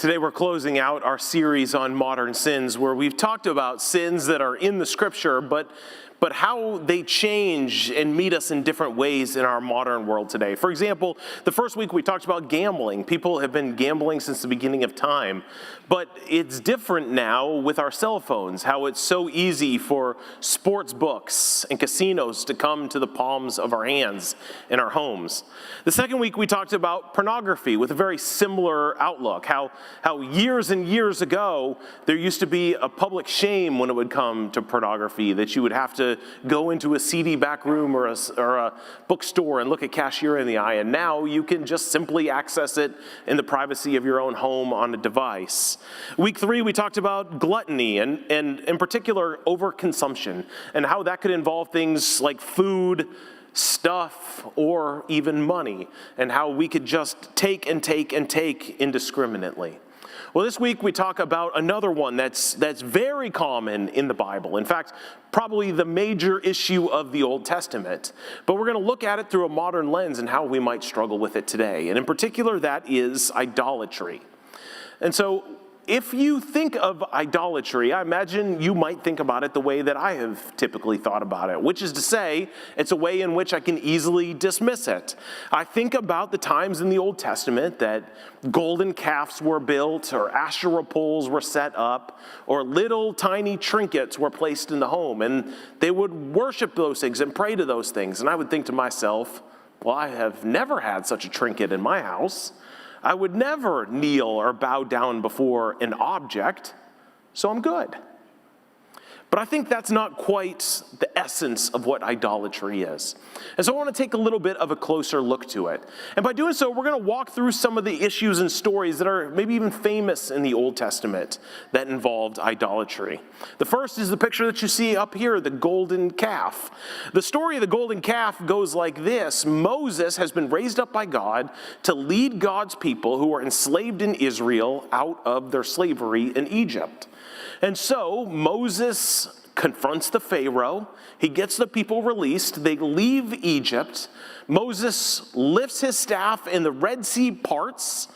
Today we're closing out our series on modern sins, where we've talked about sins that are in the scripture, but how they change and meet us in different ways in our modern world today. For example, the first week we talked about gambling. People have been gambling since the beginning of time, but it's different now with our cell phones, how it's so easy for sports books and casinos to come to the palms of our hands in our homes. The second week we talked about pornography with a very similar outlook, how years and years ago there used to be a public shame when it would come to pornography, that you would have to go into a seedy back room or a bookstore and look a cashier in the eye, and now you can just simply access it in the privacy of your own home on a device. Week 3, we talked about gluttony and in particular overconsumption, and how that could involve things like food, stuff, or even money, and how we could just take and take and take indiscriminately. Well, this week we talk about another one that's very common in the Bible. In fact, probably the major issue of the Old Testament. But we're going to look at it through a modern lens and how we might struggle with it today. And in particular, that is idolatry. And so, if you think of idolatry, I imagine you might think about it the way that I have typically thought about it, which is to say, it's a way in which I can easily dismiss it. I think about the times in the Old Testament that golden calves were built, or Asherah poles were set up, or little tiny trinkets were placed in the home, and they would worship those things and pray to those things. And I would think to myself, well, I have never had such a trinket in my house. I would never kneel or bow down before an object, so I'm good. But I think that's not quite the essence of what idolatry is. And so I want to take a little bit of a closer look to it. And by doing so, we're going to walk through some of the issues and stories that are maybe even famous in the Old Testament that involved idolatry. The first is the picture that you see up here, the golden calf. The story of the golden calf goes like this. Moses has been raised up by God to lead God's people who are enslaved in Israel out of their slavery in Egypt. And so Moses confronts the Pharaoh. He gets the people released. They leave Egypt. Moses lifts his staff and the Red Sea parts,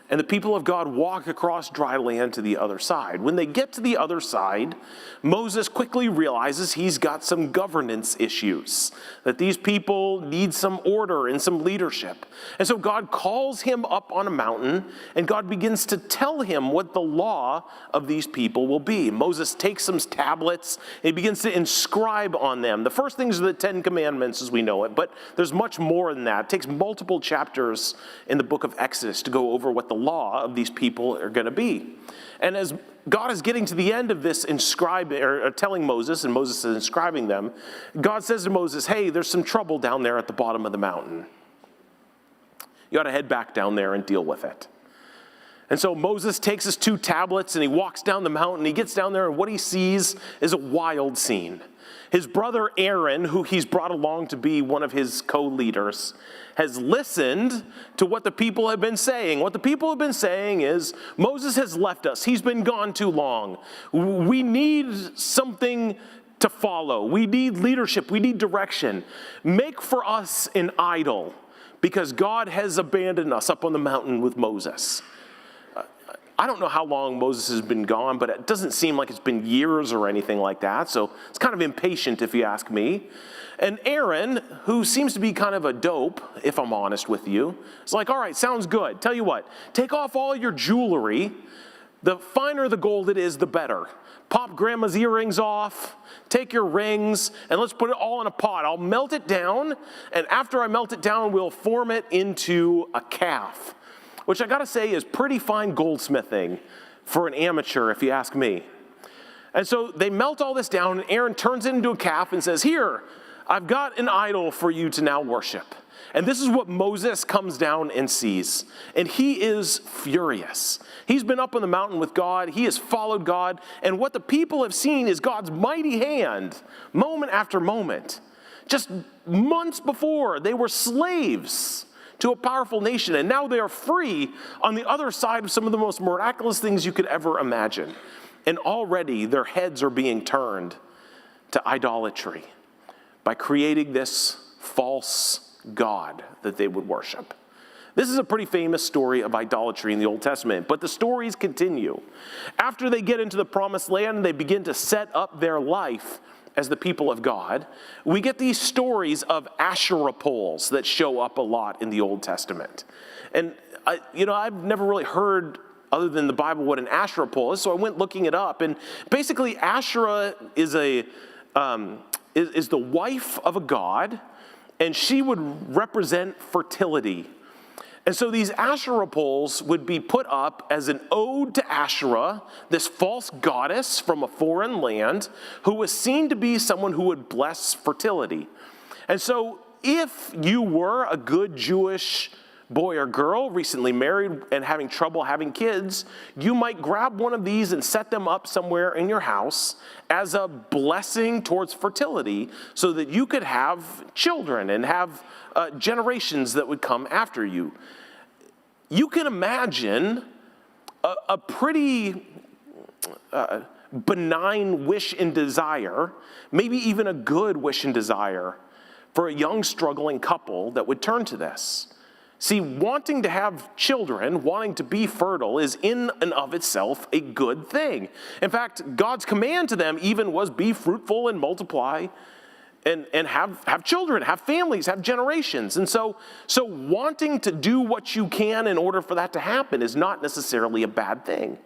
and the people of God walk across dry land to the other side. When they get to the other side, Moses quickly realizes he's got some governance issues, that these people need some order and some leadership. And so God calls him up on a mountain, and God begins to tell him what the law of these people will be. Moses takes some tablets, and he begins to inscribe on them. The first things are the 10 Commandments as we know it, but there's much more than that. It takes multiple chapters in the book of Exodus to go over what the law of these people are going to be. And as God is getting to the end of this inscribing, or telling Moses, and Moses is inscribing them, God says to Moses, hey, there's some trouble down there at the bottom of the mountain. You ought to head back down there and deal with it. And so Moses takes his 2 tablets and he walks down the mountain. He gets down there, and what he sees is a wild scene. His brother Aaron, who he's brought along to be one of his co-leaders, has listened to what the people have been saying. What the people have been saying is, Moses has left us. He's been gone too long. We need something to follow. We need leadership. We need direction. Make for us an idol, because God has abandoned us up on the mountain with Moses. I don't know how long Moses has been gone, but it doesn't seem like it's been years or anything like that. So it's kind of impatient, if you ask me. And Aaron, who seems to be kind of a dope, if I'm honest with you, is like, all right, sounds good. Tell you what, take off all your jewelry. The finer the gold it is, the better. Pop grandma's earrings off, take your rings, and let's put it all in a pot. I'll melt it down, and after I melt it down, we'll form it into a calf, which I gotta say is pretty fine goldsmithing for an amateur, if you ask me. And so they melt all this down, and Aaron turns it into a calf and says, here, I've got an idol for you to now worship. And this is what Moses comes down and sees. And he is furious. He's been up on the mountain with God. He has followed God. And what the people have seen is God's mighty hand, moment after moment. Just months before, they were slaves to a powerful nation, and now they are free on the other side of some of the most miraculous things you could ever imagine. And already their heads are being turned to idolatry by creating this false god that they would worship. This is a pretty famous story of idolatry in the Old Testament, but the stories continue. After they get into the promised land and they begin to set up their life as the people of God, we get these stories of Asherah poles that show up a lot in the Old Testament. And I've never really heard, other than the Bible, what an Asherah pole is, so I went looking it up. And basically, Asherah is the wife of a god, and she would represent fertility. And so these Asherah poles would be put up as an ode to Asherah, this false goddess from a foreign land, who was seen to be someone who would bless fertility. And so if you were a good Jewish boy or girl, recently married and having trouble having kids, you might grab one of these and set them up somewhere in your house as a blessing towards fertility so that you could have children and have generations that would come after you. You can imagine a pretty benign wish and desire, maybe even a good wish and desire for a young struggling couple that would turn to this. See, wanting to have children, wanting to be fertile, is in and of itself a good thing. In fact, God's command to them even was be fruitful and multiply and have children, have families, have generations. And so wanting to do what you can in order for that to happen is not necessarily a bad thing.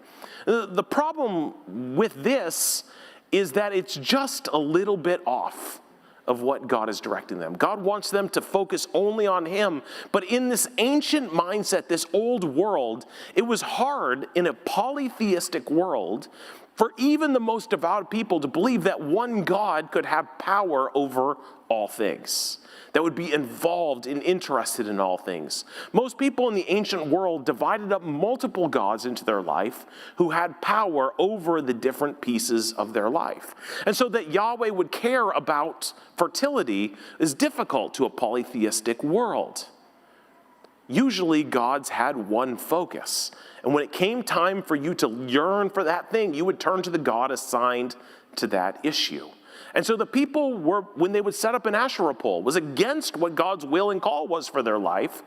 The problem with this is that it's just a little bit off of what God is directing them. God wants them to focus only on Him. But in this ancient mindset, this old world, it was hard in a polytheistic world for even the most devout people to believe that one God could have power over all things, that would be involved and interested in all things. Most people in the ancient world divided up multiple gods into their life who had power over the different pieces of their life. And so that Yahweh would care about fertility is difficult to a polytheistic world. Usually gods had one focus. And when it came time for you to yearn for that thing, you would turn to the god assigned to that issue. And so the people were, when they would set up an Asherah pole, was against what God's will and call was for their life.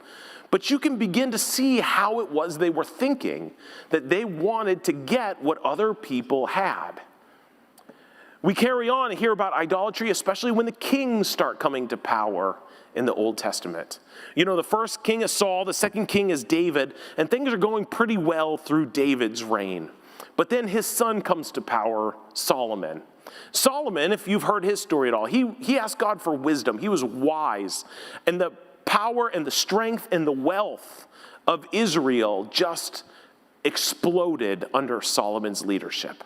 But you can begin to see how it was they were thinking, that they wanted to get what other people had. We carry on and hear about idolatry, especially when the kings start coming to power in the Old Testament. You know, the first king is Saul, the second king is David, and things are going pretty well through David's reign. But then his son comes to power, Solomon. Solomon, if you've heard his story at all, he asked God for wisdom. He was wise. And the power and the strength and the wealth of Israel just exploded under Solomon's leadership.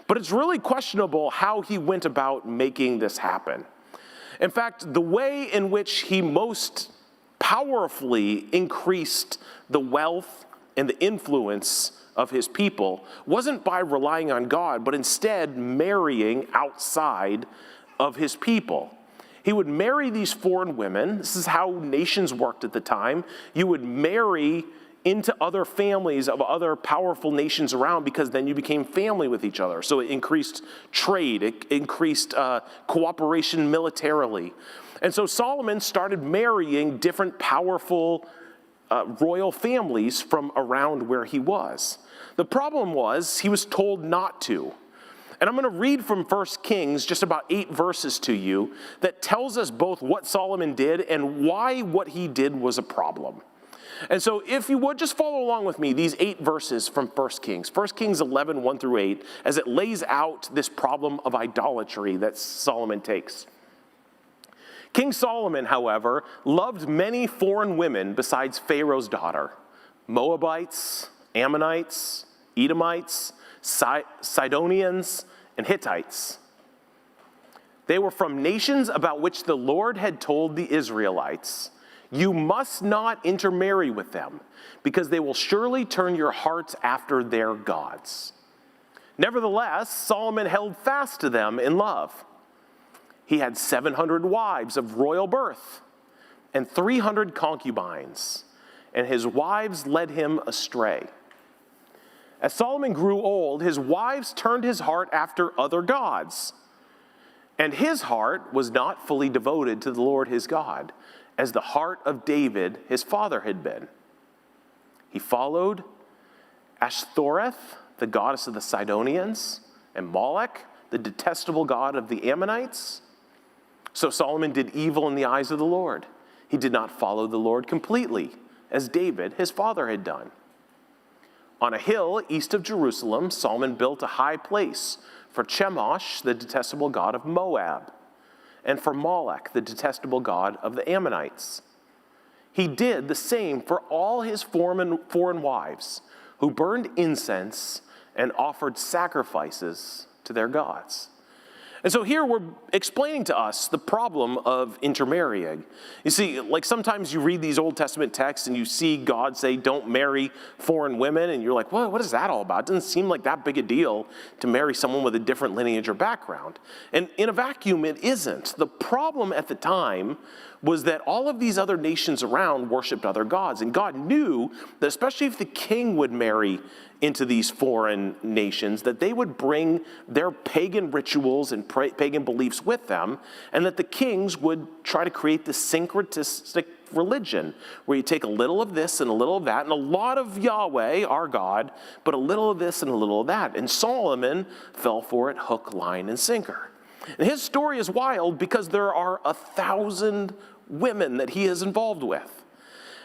But it's really questionable how he went about making this happen. In fact, the way in which he most powerfully increased the wealth and the influence of his people wasn't by relying on God, but instead marrying outside of his people. He would marry these foreign women. This is how nations worked at the time. You would marry into other families of other powerful nations around because then you became family with each other. So it increased trade, it increased cooperation militarily. And so Solomon started marrying different powerful royal families from around where he was. The problem was he was told not to. And I'm going to read from 1 Kings, just about 8 verses to you, that tells us both what Solomon did and why what he did was a problem. And so if you would, just follow along with me, these 8 verses from 1 Kings. 1 Kings 11, 1 through 8, as it lays out this problem of idolatry that Solomon takes. King Solomon, however, loved many foreign women besides Pharaoh's daughter, Moabites, Ammonites, Edomites, Sidonians, and Hittites. They were from nations about which the Lord had told the Israelites, "You must not intermarry with them, because they will surely turn your hearts after their gods." Nevertheless, Solomon held fast to them in love. He had 700 wives of royal birth and 300 concubines, and his wives led him astray. As Solomon grew old, his wives turned his heart after other gods, and his heart was not fully devoted to the Lord his God, as the heart of David, his father, had been. He followed Ashtoreth, the goddess of the Sidonians, and Molech, the detestable god of the Ammonites. So Solomon did evil in the eyes of the Lord. He did not follow the Lord completely, as David, his father, had done. On a hill east of Jerusalem, Solomon built a high place for Chemosh, the detestable god of Moab, and for Molech, the detestable god of the Ammonites. He did the same for all his foreign wives, who burned incense and offered sacrifices to their gods. And so here we're explaining to us the problem of intermarrying. You see, like sometimes you read these Old Testament texts and you see God say, don't marry foreign women, and you're like, what is that all about? It doesn't seem like that big a deal to marry someone with a different lineage or background. And in a vacuum, it isn't. The problem at the time was that all of these other nations around worshiped other gods. And God knew that especially if the king would marry into these foreign nations, that they would bring their pagan rituals and pagan beliefs with them, and that the kings would try to create this syncretistic religion where you take a little of this and a little of that, and a lot of Yahweh, our God, but a little of this and a little of that. And Solomon fell for it hook, line, and sinker. And his story is wild because there are 1,000 women that he is involved with.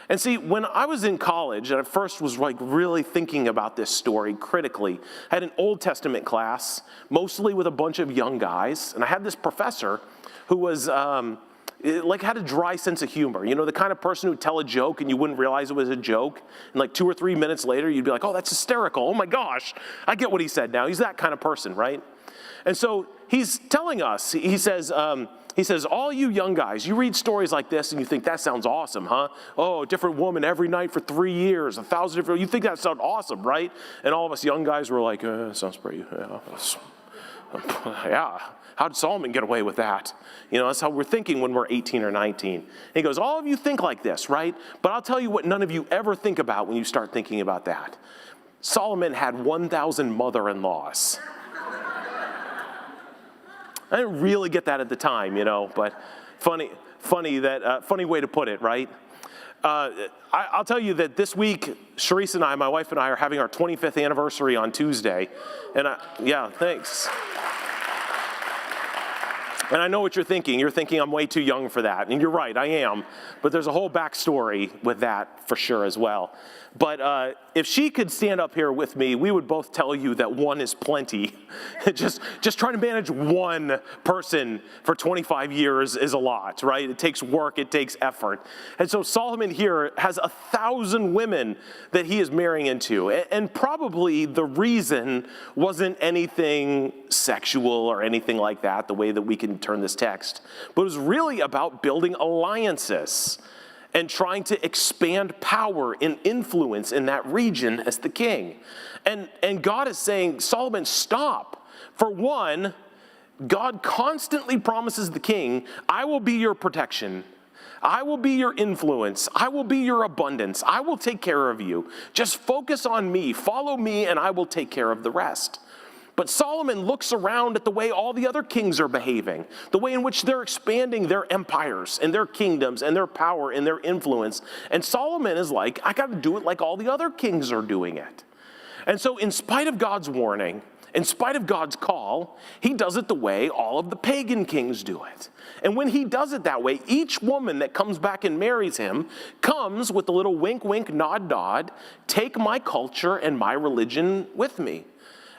And see, when I was in college, and I first was like really thinking about this story critically, I had an Old Testament class, mostly with a bunch of young guys, and I had this professor who was had a dry sense of humor. You know, the kind of person who'd tell a joke and you wouldn't realize it was a joke, and like 2 or 3 minutes later, you'd be like, oh, that's hysterical. Oh my gosh, I get what he said now. He's that kind of person, right? And so he's telling us, he says, all you young guys, you read stories like this and you think, that sounds awesome, huh? Oh, different woman every night for 3 years, 1,000 different, you think that sounds awesome, right? And all of us young guys were like, sounds pretty, yeah. How did Solomon get away with that? You know, that's how we're thinking when we're 18 or 19. And he goes, all of you think like this, right? But I'll tell you what none of you ever think about when you start thinking about that. Solomon had 1,000 mother-in-laws. I didn't really get that at the time, you know, but funny way to put it, right? I'll tell you that this week, Sharice and I, my wife and I, are having our 25th anniversary on Tuesday. And yeah, thanks. And I know what you're thinking. You're thinking I'm way too young for that. And you're right, I am. But there's a whole backstory with that for sure as well. But if she could stand up here with me, we would both tell you that one is plenty. just trying to manage one person for 25 years is a lot, right? It takes work, it takes effort. And so Solomon here has 1,000 women that he is marrying into. And probably the reason wasn't anything sexual or anything like that, the way that we can turn this text. But it was really about building alliances and trying to expand power and influence in that region as the king. And God is saying, Solomon, stop. For one, God constantly promises the king, I will be your protection. I will be your influence. I will be your abundance. I will take care of you. Just focus on me. Follow me, and I will take care of the rest. But Solomon looks around at the way all the other kings are behaving, the way in which they're expanding their empires and their kingdoms and their power and their influence. And Solomon is like, I got to do it like all the other kings are doing it. And so in spite of God's warning, in spite of God's call, he does it the way all of the pagan kings do it. And when he does it that way, each woman that comes back and marries him comes with a little wink, wink, nod, nod, take my culture and my religion with me.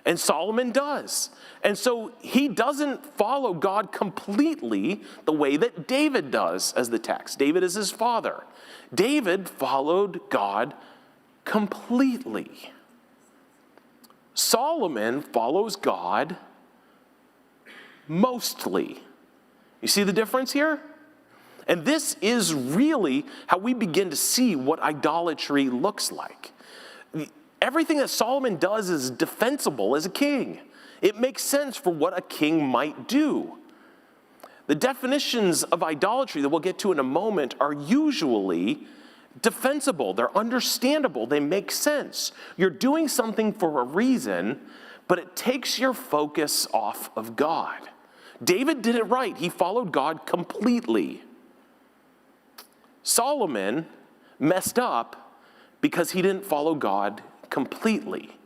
And Solomon does. And so he doesn't follow God completely the way that David does as the text. David is his father. David followed God completely. Solomon follows God mostly. You see the difference here? And this is really how we begin to see what idolatry looks like. Everything that Solomon does is defensible as a king. It makes sense for what a king might do. The definitions of idolatry that we'll get to in a moment are usually defensible. They're understandable. They make sense. You're doing something for a reason, but it takes your focus off of God. David did it right. He followed God completely. Solomon messed up because he didn't follow God completely,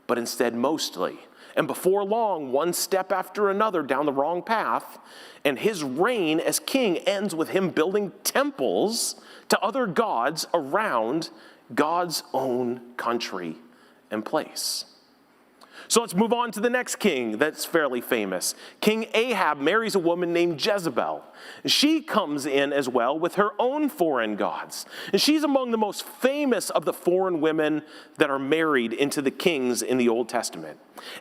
but instead mostly. And before long, one step after another down the wrong path, and his reign as king ends with him building temples to other gods around God's own country and place. So let's move on to the next king that's fairly famous. King Ahab marries a woman named Jezebel. She comes in as well with her own foreign gods. And she's among the most famous of the foreign women that are married into the kings in the Old Testament.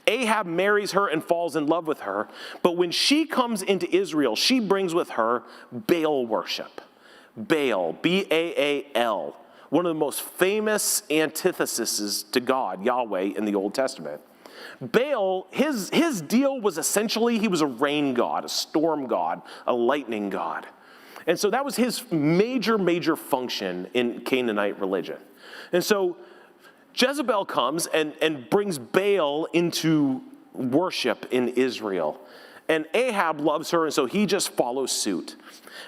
Ahab marries her and falls in love with her, but when she comes into Israel, she brings with her Baal worship. Baal, B-A-A-L, one of the most famous antitheses to God, Yahweh, in the Old Testament. Baal, his deal was essentially he was a rain god, a storm god, a lightning god. And so that was his major function in Canaanite religion. And so Jezebel comes and brings Baal into worship in Israel. And Ahab loves her, and so he just follows suit.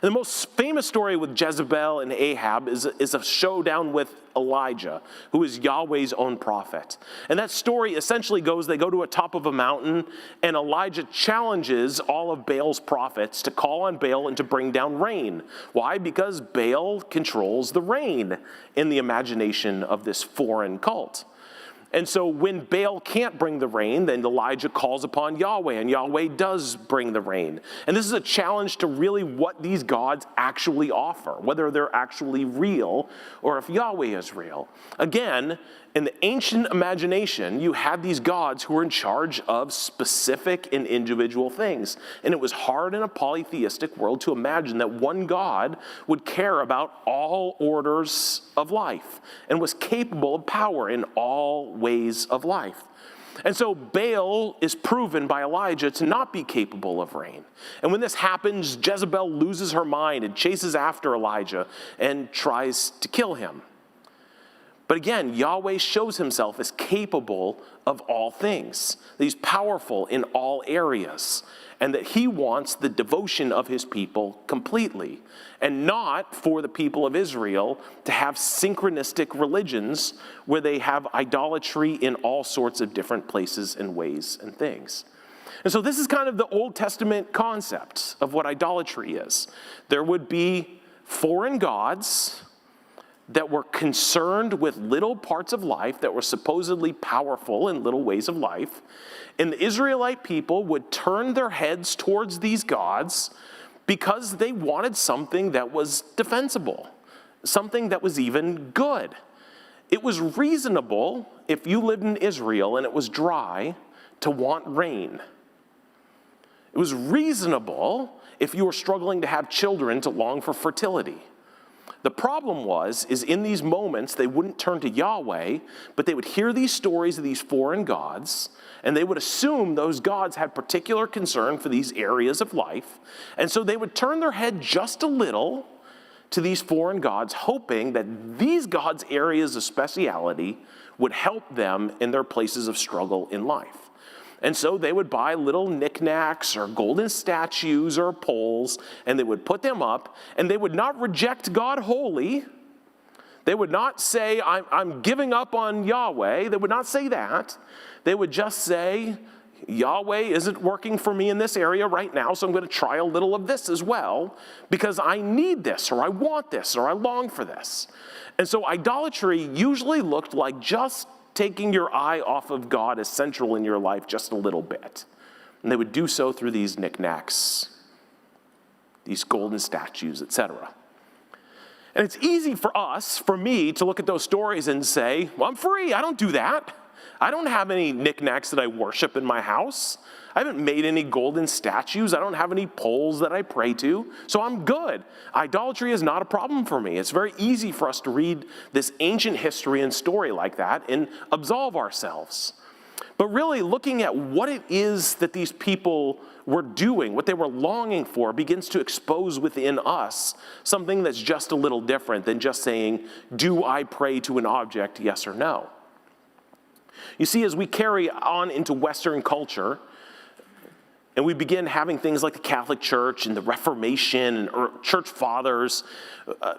And the most famous story with Jezebel and Ahab is a showdown with Elijah, who is Yahweh's own prophet. And that story essentially goes, they go to a top of a mountain, and Elijah challenges all of Baal's prophets to call on Baal and to bring down rain. Why? Because Baal controls the rain in the imagination of this foreign cult. And so when Baal can't bring the rain, then Elijah calls upon Yahweh, and Yahweh does bring the rain. And this is a challenge to really what these gods actually offer, whether they're actually real or if Yahweh is real. Again, in the ancient imagination, you had these gods who were in charge of specific and individual things. And it was hard in a polytheistic world to imagine that one God would care about all orders of life and was capable of power in all ways of life. And so Baal is proven by Elijah to not be capable of rain. And when this happens, Jezebel loses her mind and chases after Elijah and tries to kill him. But again, Yahweh shows himself as capable of all things. That he's powerful in all areas. And that he wants the devotion of his people completely. And not for the people of Israel to have synchronistic religions where they have idolatry in all sorts of different places and ways and things. And so this is kind of the Old Testament concept of what idolatry is. There would be foreign gods that were concerned with little parts of life that were supposedly powerful in little ways of life. And the Israelite people would turn their heads towards these gods because they wanted something that was defensible, something that was even good. It was reasonable, if you lived in Israel and it was dry, to want rain. It was reasonable, if you were struggling to have children, to long for fertility. The problem is in these moments, they wouldn't turn to Yahweh, but they would hear these stories of these foreign gods, and they would assume those gods had particular concern for these areas of life. And so they would turn their head just a little to these foreign gods, hoping that these gods' areas of speciality would help them in their places of struggle in life. And so they would buy little knickknacks or golden statues or poles, and they would put them up, and they would not reject God wholly. They would not say, I'm giving up on Yahweh. They would not say that. They would just say, Yahweh isn't working for me in this area right now, so I'm going to try a little of this as well, because I need this, or I want this, or I long for this. And so idolatry usually looked like just taking your eye off of God as central in your life just a little bit. And they would do so through these knickknacks, these golden statues, etc. And it's easy for me, to look at those stories and say, well, I'm free, I don't do that. I don't have any knickknacks that I worship in my house. I haven't made any golden statues. I don't have any poles that I pray to, so I'm good. Idolatry is not a problem for me. It's very easy for us to read this ancient history and story like that and absolve ourselves. But really, looking at what it is that these people were doing, what they were longing for, begins to expose within us something that's just a little different than just saying, do I pray to an object, yes or no? You see, as we carry on into Western culture, and we begin having things like the Catholic Church and the Reformation and church fathers,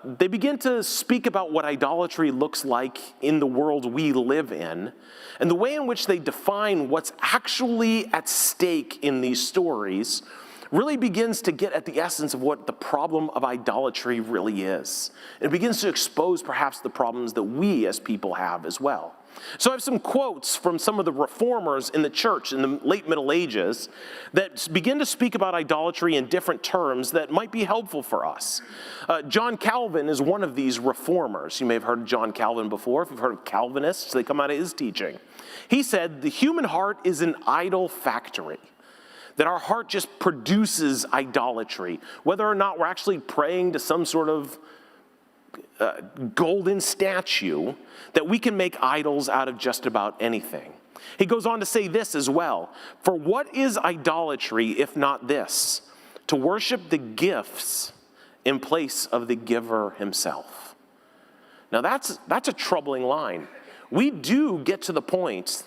they begin to speak about what idolatry looks like in the world we live in, and the way in which they define what's actually at stake in these stories really begins to get at the essence of what the problem of idolatry really is. It begins to expose perhaps the problems that we as people have as well. So I have some quotes from some of the reformers in the church in the late Middle Ages that begin to speak about idolatry in different terms that might be helpful for us. John Calvin is one of these reformers. You may have heard of John Calvin before. If you've heard of Calvinists, they come out of his teaching. He said, the human heart is an idol factory, that our heart just produces idolatry, whether or not we're actually praying to some sort of golden statue, that we can make idols out of just about anything. He goes on to say this as well, for what is idolatry if not this? To worship the gifts in place of the giver himself. Now that's a troubling line. We do get to the point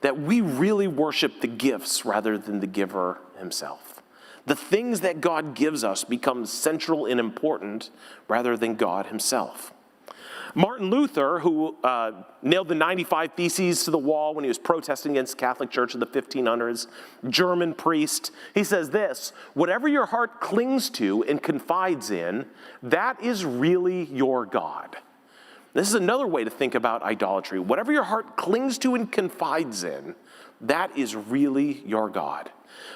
that we really worship the gifts rather than the giver himself. The things that God gives us become central and important rather than God himself. Martin Luther, who nailed the 95 Theses to the wall when he was protesting against the Catholic Church in the 1500s, German priest, he says this, whatever your heart clings to and confides in, that is really your God. This is another way to think about idolatry. Whatever your heart clings to and confides in, that is really your God.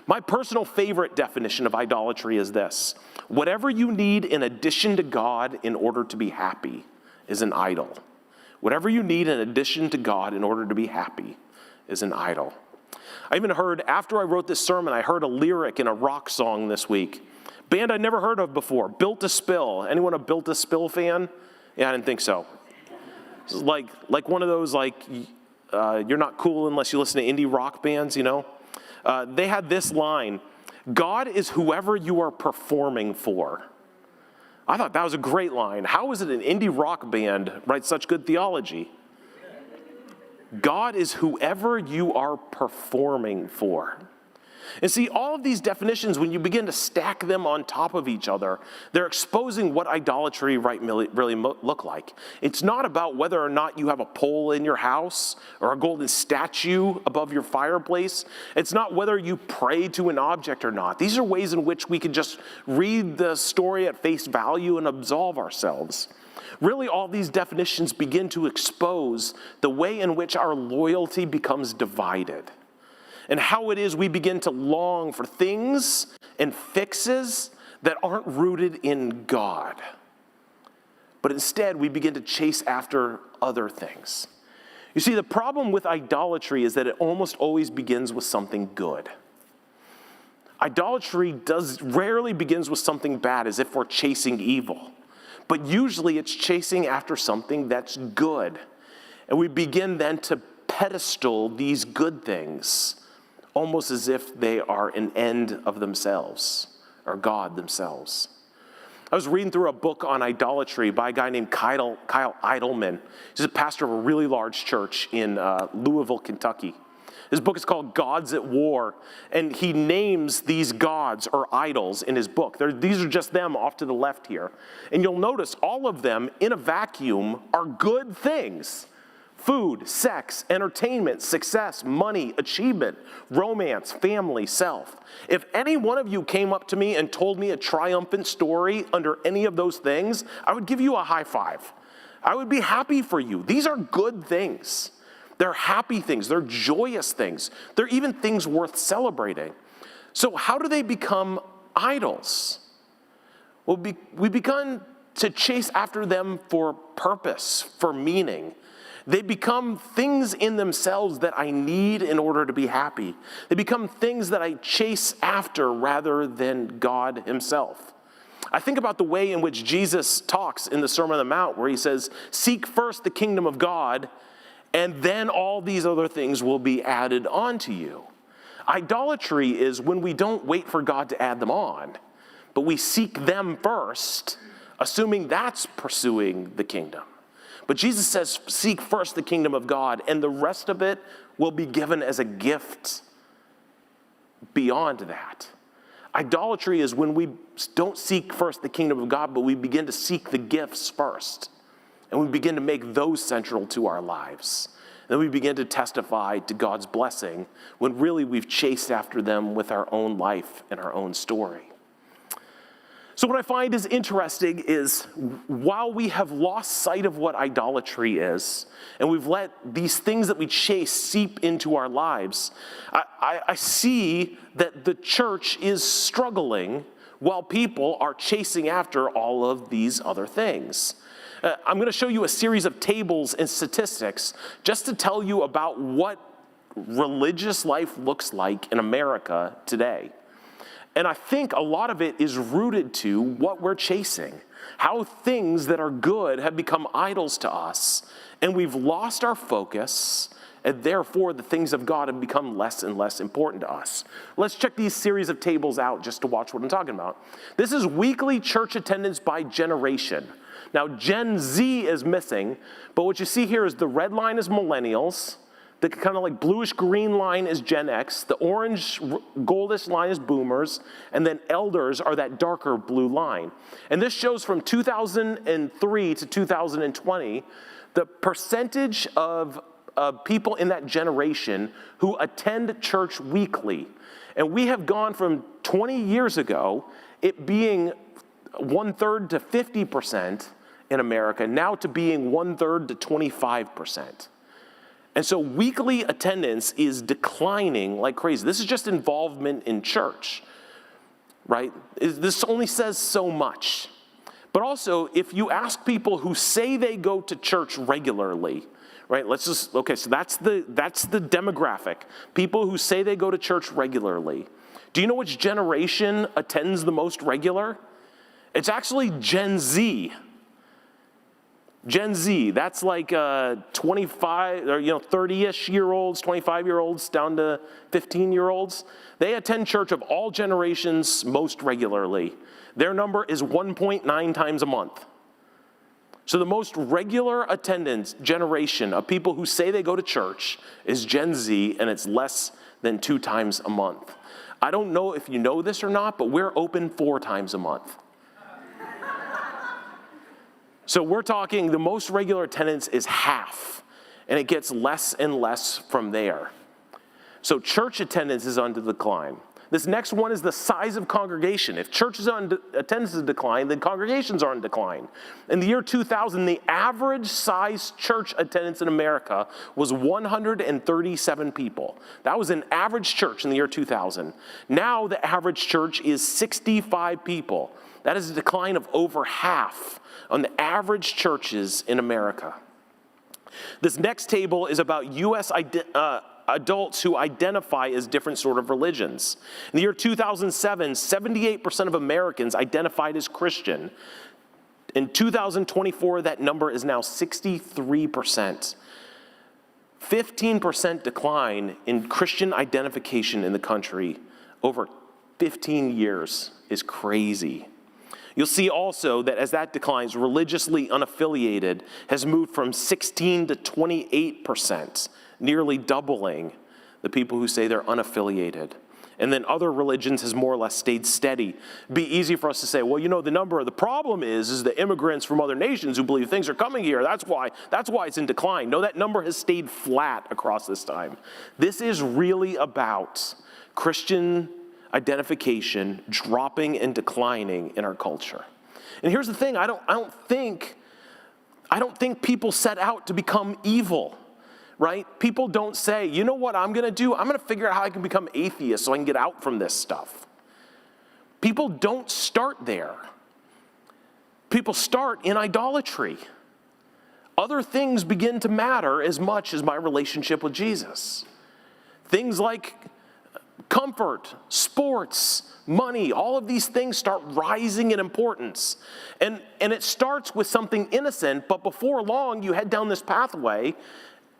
My personal favorite definition of idolatry is this. Whatever you need in addition to God in order to be happy is an idol. Whatever you need in addition to God in order to be happy is an idol. I even heard, after I wrote this sermon, I heard a lyric in a rock song this week. Band I'd never heard of before, Built to Spill. Anyone a Built to Spill fan? Yeah, I didn't think so. It's like one of those, you're not cool unless you listen to indie rock bands, you know? They had this line, God is whoever you are performing for. I thought that was a great line. How is it an indie rock band writes such good theology? God is whoever you are performing for. And see, all of these definitions, when you begin to stack them on top of each other, they're exposing what idolatry really look like. It's not about whether or not you have a pole in your house or a golden statue above your fireplace. It's not whether you pray to an object or not. These are ways in which we can just read the story at face value and absolve ourselves. Really, all these definitions begin to expose the way in which our loyalty becomes divided, and how it is we begin to long for things and fixes that aren't rooted in God. But instead, we begin to chase after other things. You see, the problem with idolatry is that it almost always begins with something good. Idolatry rarely begins with something bad, as if we're chasing evil. But usually it's chasing after something that's good. And we begin then to pedestal these good things, almost as if they are an end of themselves, or God themselves. I was reading through a book on idolatry by a guy named Kyle Idleman. He's a pastor of a really large church in Louisville, Kentucky. His book is called Gods at War, and he names these gods or idols in his book. These are just them off to the left here. And you'll notice all of them in a vacuum are good things. Food, sex, entertainment, success, money, achievement, romance, family, self. If any one of you came up to me and told me a triumphant story under any of those things, I would give you a high five. I would be happy for you. These are good things. They're happy things. They're joyous things. They're even things worth celebrating. So how do they become idols? Well, we begin to chase after them for purpose, for meaning. They become things in themselves that I need in order to be happy. They become things that I chase after rather than God himself. I think about the way in which Jesus talks in the Sermon on the Mount, where he says, seek first the kingdom of God, and then all these other things will be added onto you. Idolatry is when we don't wait for God to add them on, but we seek them first, assuming that's pursuing the kingdom. But Jesus says, seek first the kingdom of God, and the rest of it will be given as a gift beyond that. Idolatry is when we don't seek first the kingdom of God, but we begin to seek the gifts first. And we begin to make those central to our lives. And then we begin to testify to God's blessing when really we've chased after them with our own life and our own story. So what I find is interesting is while we have lost sight of what idolatry is, and we've let these things that we chase seep into our lives, I see that the church is struggling while people are chasing after all of these other things. I'm going to show you a series of tables and statistics just to tell you about what religious life looks like in America today. And I think a lot of it is rooted to what we're chasing, how things that are good have become idols to us, and we've lost our focus, and therefore the things of God have become less and less important to us. Let's check these series of tables out just to watch what I'm talking about. This is weekly church attendance by generation. Now, Gen Z is missing, but what you see here is the red line is millennials, the kind of like bluish-green line is Gen X, the orange goldish line is boomers, and then elders are that darker blue line. And this shows from 2003 to 2020, the percentage of people in that generation who attend church weekly. And we have gone from 20 years ago, it being 1/3 to 50% in America, now to being 1/3 to 25%. And so weekly attendance is declining like crazy. This is just involvement in church, right? This only says so much. But also, if you ask people who say they go to church regularly, right? So that's the demographic. People who say they go to church regularly. Do you know which generation attends the most regular? It's actually Gen Z. Gen Z, that's like 25 or 30-ish year olds, 25-year-olds down to 15-year-olds. They attend church of all generations most regularly. Their number is 1.9 times a month. So the most regular attendance generation of people who say they go to church is Gen Z, and it's less than 2 times a month. I don't know if you know this or not, but we're open 4 times a month. So we're talking the most regular attendance is half, and it gets less and less from there. So church attendance is on the decline. This next one is the size of congregation. If church attendance is decline, then congregations are in decline. In the year 2000, the average size church attendance in America was 137 people. That was an average church in the year 2000. Now the average church is 65 people. That is a decline of over half on the average churches in America. This next table is about U.S. adults who identify as different sort of religions. In the year 2007, 78% of Americans identified as Christian. In 2024, that number is now 63%. 15% decline in Christian identification in the country over 15 years is crazy. You'll see also that as that declines, religiously unaffiliated has moved from 16 to 28%, nearly doubling the people who say they're unaffiliated. And then other religions has more or less stayed steady. It'd be easy for us to say, well, the problem is the immigrants from other nations who believe things are coming here. That's why it's in decline. No, that number has stayed flat across this time. This is really about Christian identification dropping and declining in our culture. And here's the thing, I don't think people set out to become evil, right? People don't say, you know what I'm going to do? I'm going to figure out how I can become atheist so I can get out from this stuff. People don't start there. People start in idolatry. Other things begin to matter as much as my relationship with Jesus. Things like comfort, sports, money, all of these things start rising in importance. And it starts with something innocent, but before long you head down this pathway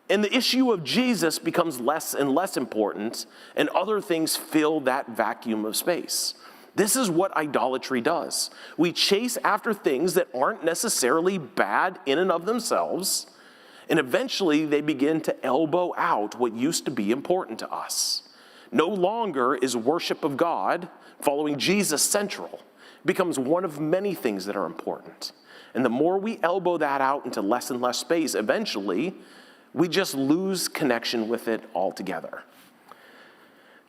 and the issue of Jesus becomes less and less important, and other things fill that vacuum of space. This is what idolatry does. We chase after things that aren't necessarily bad in and of themselves, and eventually they begin to elbow out what used to be important to us. No longer is worship of God, following Jesus, central. It becomes one of many things that are important. And the more we elbow that out into less and less space, eventually, we just lose connection with it altogether.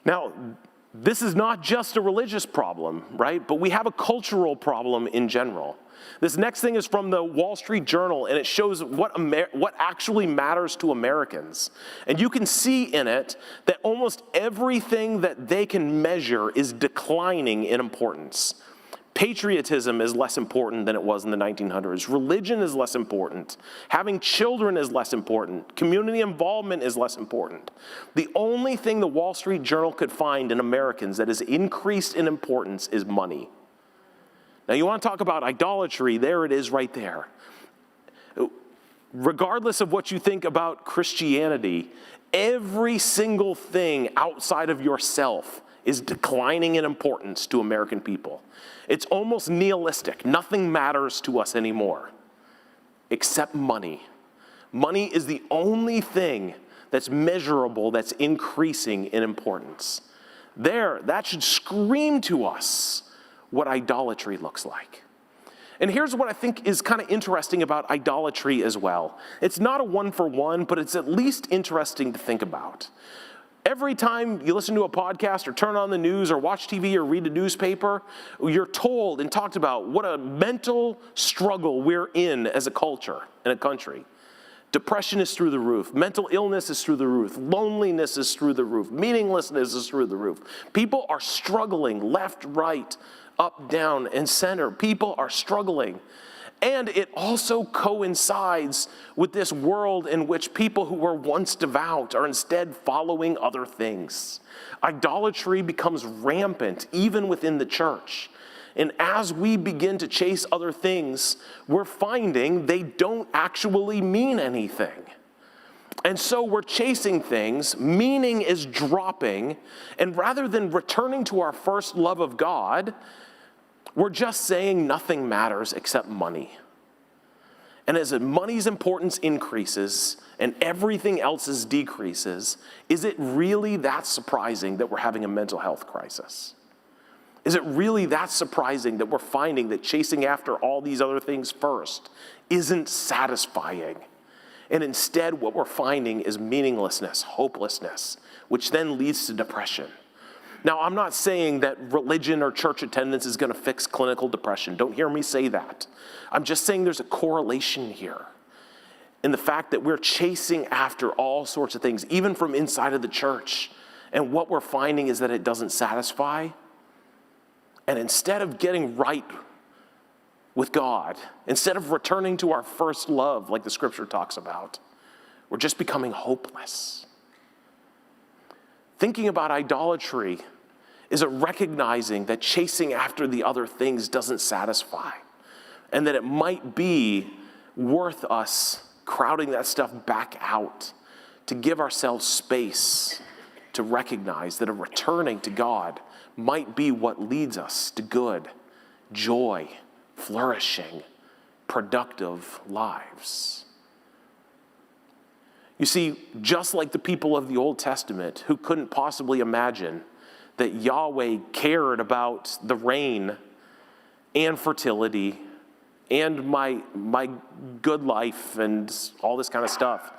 Now, this is not just a religious problem, right? But we have a cultural problem in general. This next thing is from the Wall Street Journal, and it shows what actually matters to Americans. And you can see in it that almost everything that they can measure is declining in importance. Patriotism is less important than it was in the 1900s. Religion is less important. Having children is less important. Community involvement is less important. The only thing the Wall Street Journal could find in Americans that has increased in importance is money. Now, you want to talk about idolatry, there it is right there. Regardless of what you think about Christianity, every single thing outside of yourself is declining in importance to American people. It's almost nihilistic. Nothing matters to us anymore except money. Money is the only thing that's measurable, that's increasing in importance. That should scream to us what idolatry looks like. And here's what I think is kind of interesting about idolatry as well. It's not a one-for-one, but it's at least interesting to think about. Every time you listen to a podcast or turn on the news or watch TV or read a newspaper, you're told and talked about what a mental struggle we're in as a culture and a country. Depression is through the roof. Mental illness is through the roof. Loneliness is through the roof. Meaninglessness is through the roof. People are struggling left, right, up, down, and center. People are struggling. And it also coincides with this world in which people who were once devout are instead following other things. Idolatry becomes rampant even within the church. And as we begin to chase other things, we're finding they don't actually mean anything. And so we're chasing things, meaning is dropping, and rather than returning to our first love of God, we're just saying nothing matters except money. And as money's importance increases and everything else's decreases, is it really that surprising that we're having a mental health crisis? Is it really that surprising that we're finding that chasing after all these other things first isn't satisfying? And instead what we're finding is meaninglessness, hopelessness, which then leads to depression. Now, I'm not saying that religion or church attendance is going to fix clinical depression. Don't hear me say that. I'm just saying there's a correlation here in the fact that we're chasing after all sorts of things, even from inside of the church. And what we're finding is that it doesn't satisfy. And instead of getting right with God, instead of returning to our first love, like the scripture talks about, we're just becoming hopeless. Thinking about idolatry is a recognizing that chasing after the other things doesn't satisfy, and that it might be worth us crowding that stuff back out to give ourselves space to recognize that a returning to God might be what leads us to good, joy, flourishing, productive lives. You see, just like the people of the Old Testament who couldn't possibly imagine that Yahweh cared about the rain and fertility and my good life and all this kind of stuff,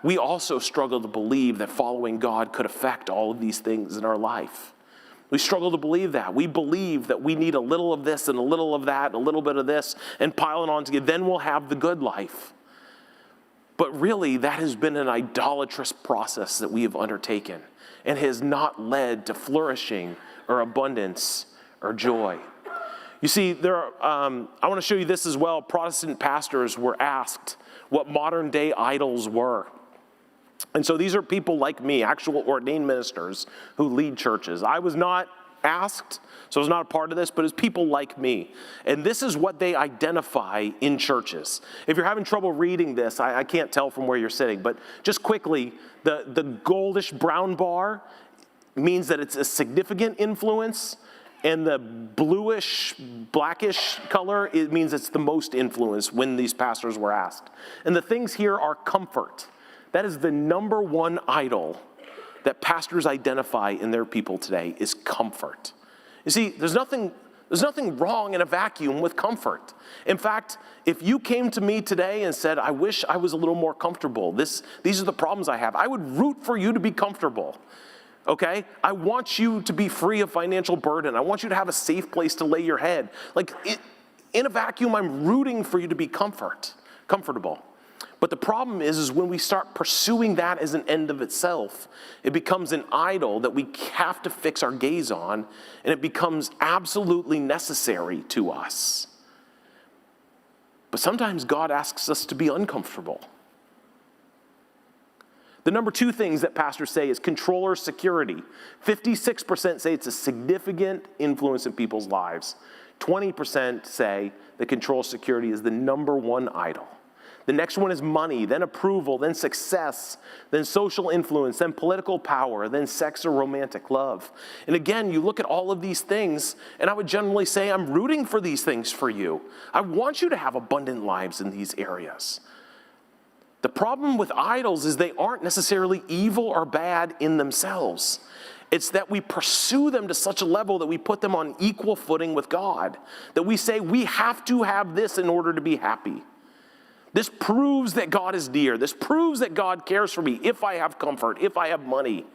we also struggle to believe that following God could affect all of these things in our life. We struggle to believe that. We believe that we need a little of this and a little of that and a little bit of this and pile it on together. Then we'll have the good life. But really, that has been an idolatrous process that we have undertaken and has not led to flourishing or abundance or joy. You see, I want to show you this as well. Protestant pastors were asked what modern day idols were. And so these are people like me, actual ordained ministers who lead churches. I was not asked, so I was not a part of this, but it's people like me. And this is what they identify in churches. If you're having trouble reading this, I can't tell from where you're sitting, but just quickly, the goldish brown bar means that it's a significant influence, and the bluish, blackish color, it means it's the most influence when these pastors were asked. And the things here are comfort. That is the number one idol that pastors identify in their people today is comfort. You see, there's nothing wrong in a vacuum with comfort. In fact, if you came to me today and said, I wish I was a little more comfortable, these are the problems I have, I would root for you to be comfortable. Okay? I want you to be free of financial burden. I want you to have a safe place to lay your head. In a vacuum, I'm rooting for you to be comfortable. But the problem is when we start pursuing that as an end of itself, it becomes an idol that we have to fix our gaze on, and it becomes absolutely necessary to us. But sometimes God asks us to be uncomfortable. The number 2 things that pastors say is control or security. 56% say it's a significant influence in people's lives. 20% say that control or security is the number 1 idol. The next one is money, then approval, then success, then social influence, then political power, then sex or romantic love. And again, you look at all of these things, and I would generally say I'm rooting for these things for you. I want you to have abundant lives in these areas. The problem with idols is they aren't necessarily evil or bad in themselves. It's that we pursue them to such a level that we put them on equal footing with God, that we say we have to have this in order to be happy. This proves that God is dear. This proves that God cares for me if I have comfort, if I have money.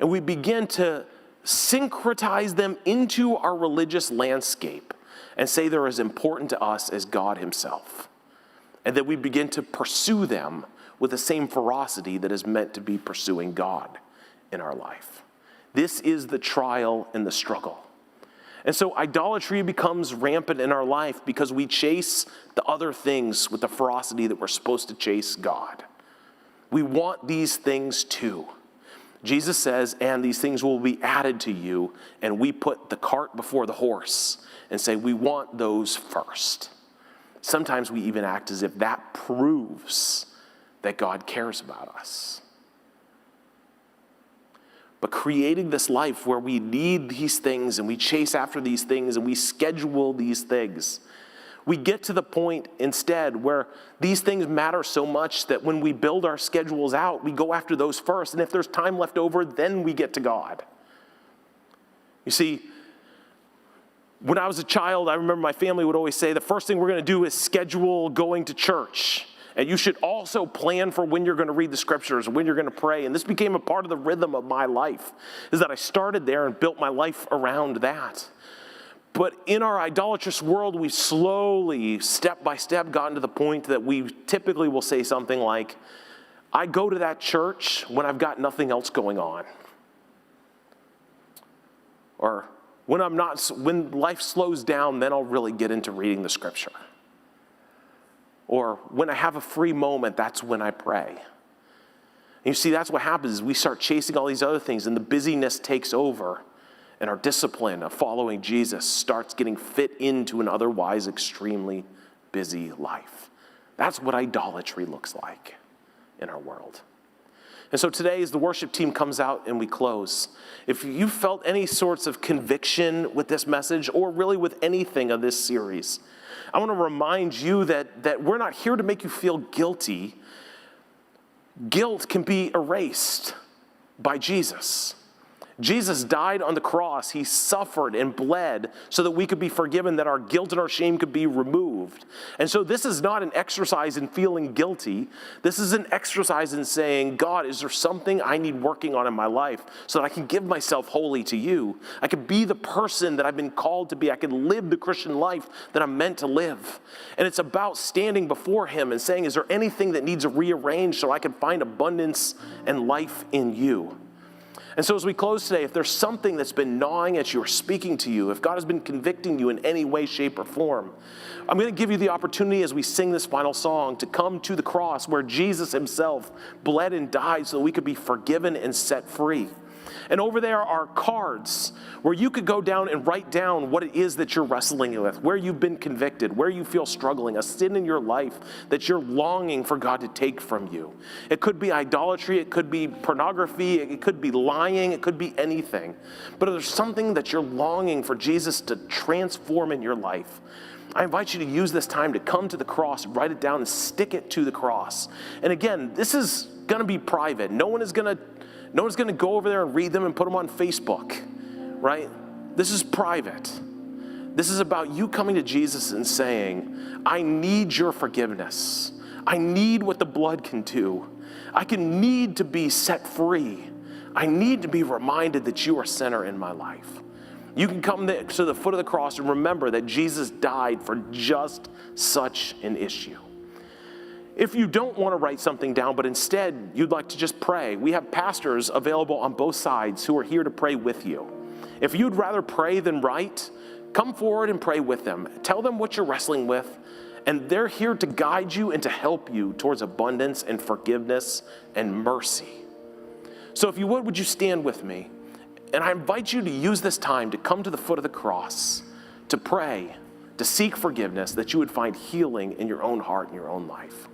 And we begin to syncretize them into our religious landscape and say they're as important to us as God himself. And that we begin to pursue them with the same ferocity that is meant to be pursuing God in our life. This is the trial and the struggle. And so idolatry becomes rampant in our life because we chase the other things with the ferocity that we're supposed to chase God. We want these things too. Jesus says, and these things will be added to you, and we put the cart before the horse and say we want those first. Sometimes we even act as if that proves that God cares about us. But creating this life where we need these things and we chase after these things and we schedule these things, we get to the point instead where these things matter so much that when we build our schedules out, we go after those first. And if there's time left over, then we get to God. You see, when I was a child, I remember my family would always say, the first thing we're going to do is schedule going to church. And you should also plan for when you're going to read the scriptures, when you're going to pray. And this became a part of the rhythm of my life, is that I started there and built my life around that. But in our idolatrous world, we slowly, step by step, gotten to the point that we typically will say something like, I go to that church when I've got nothing else going on. Or when life slows down, then I'll really get into reading the scripture. Or when I have a free moment, that's when I pray. And you see, that's what happens is we start chasing all these other things and the busyness takes over and our discipline of following Jesus starts getting fit into an otherwise extremely busy life. That's what idolatry looks like in our world. And so today, as the worship team comes out and we close, if you felt any sorts of conviction with this message or really with anything of this series, I want to remind you that we're not here to make you feel guilty. Guilt can be erased by Jesus. Jesus died on the cross. He suffered and bled so that we could be forgiven, that our guilt and our shame could be removed. And so this is not an exercise in feeling guilty. This is an exercise in saying, God, is there something I need working on in my life so that I can give myself wholly to you? I can be the person that I've been called to be. I can live the Christian life that I'm meant to live. And it's about standing before him and saying, is there anything that needs rearranged so I can find abundance and life in you? And so as we close today, if there's something that's been gnawing at you or speaking to you, if God has been convicting you in any way, shape, or form, I'm going to give you the opportunity as we sing this final song to come to the cross where Jesus himself bled and died so that we could be forgiven and set free. And over there are cards where you could go down and write down what it is that you're wrestling with, where you've been convicted, where you feel struggling, a sin in your life that you're longing for God to take from you. It could be idolatry, it could be pornography, it could be lying, it could be anything. But if there's something that you're longing for Jesus to transform in your life, I invite you to use this time to come to the cross, write it down, and stick it to the cross. And again, this is going to be private. No one is going to No one's going to go over there and read them and put them on Facebook, right? This is private. This is about you coming to Jesus and saying, I need your forgiveness. I need what the blood can do. I need to be set free. I need to be reminded that you are center in my life. You can come to the foot of the cross and remember that Jesus died for just such an issue. If you don't want to write something down, but instead you'd like to just pray, we have pastors available on both sides who are here to pray with you. If you'd rather pray than write, come forward and pray with them. Tell them what you're wrestling with, and they're here to guide you and to help you towards abundance and forgiveness and mercy. So if you would you stand with me? And I invite you to use this time to come to the foot of the cross, to pray, to seek forgiveness, that you would find healing in your own heart and your own life.